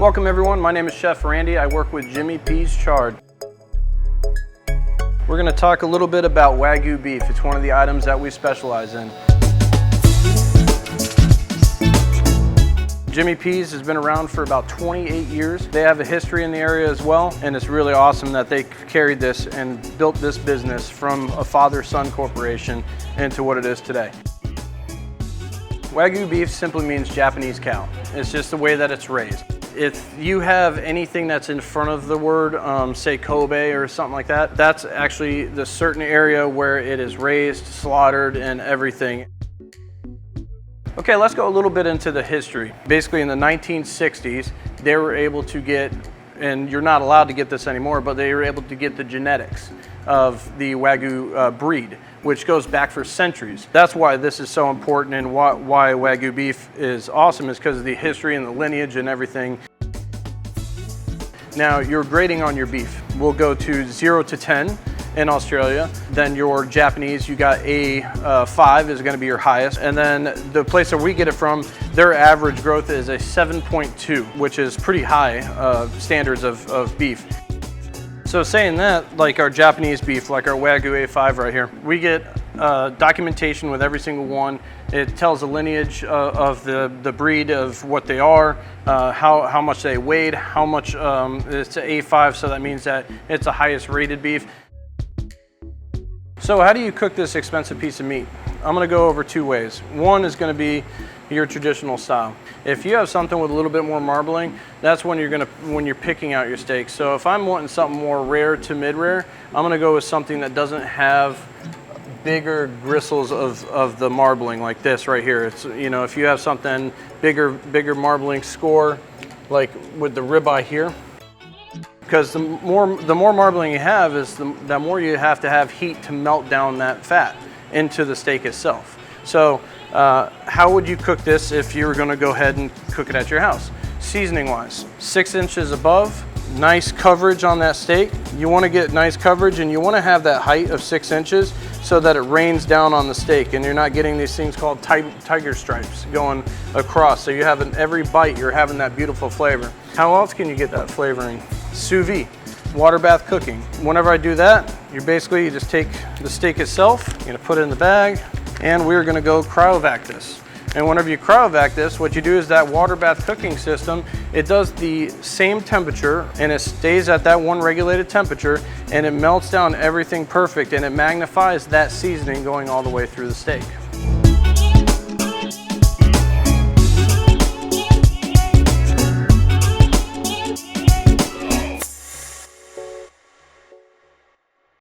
Welcome everyone, my name is Chef Randy. I work with Jimmy P's Charred. We're going to talk a little bit about Wagyu beef. It's one of the items that we specialize in. Jimmy P's has been around for about 28 years. They have a history in the area as well, and it's really awesome that they carried this and built this business from a father-son corporation into what it is today. Wagyu beef simply means Japanese cow. It's just the way that it's raised. If you have anything that's in front of the word, say Kobe or something like that, that's actually the certain area where it is raised, slaughtered, and everything. Okay, let's go a little bit into the history. Basically in the 1960s, they were able to get, and you're not allowed to get this anymore, but they were able to get the genetics of the Wagyu breed, which goes back for centuries. That's why this is so important, and why Wagyu beef is awesome is because of the history and the lineage and everything. Now, your grading on your beef will go to 0 to 10 in Australia. Then your Japanese, you got a 5 is going to be your highest. And then the place that we get it from, their average growth is a 7.2, which is pretty high standards of beef. So saying that, like our Japanese beef, like our Wagyu A5 right here, we get documentation with every single one. It tells the lineage of the breed, of what they are, how much they weighed, how much it's an A5, so that means that it's the highest rated beef. So how do you cook this expensive piece of meat? I'm gonna go over 2 ways. One is gonna be your traditional style. If you have something with a little bit more marbling, that's when you're picking out your steak. So if I'm wanting something more rare to mid-rare, I'm gonna go with something that doesn't have bigger gristles of the marbling like this right here. It's, you know, if you have something bigger marbling score, like with the ribeye here, because the more marbling you have is the more you have to have heat to melt down that fat into the steak itself. So how would you cook this if you were going to go ahead and cook it at your house? Seasoning wise, 6 inches above, nice coverage on that steak. You want to get nice coverage, and you want to have that height of 6 inches so that it rains down on the steak and you're not getting these things called tiger stripes going across. So you have every bite, you're having that beautiful flavor. How else can you get that flavoring? Sous vide, water bath cooking. Whenever I do that, you just take the steak itself, you're gonna put it in the bag, and we're gonna go cryovac this. And whenever you cryovac this, what you do is that water bath cooking system, it does the same temperature and it stays at that one regulated temperature, and it melts down everything perfect, and it magnifies that seasoning going all the way through the steak.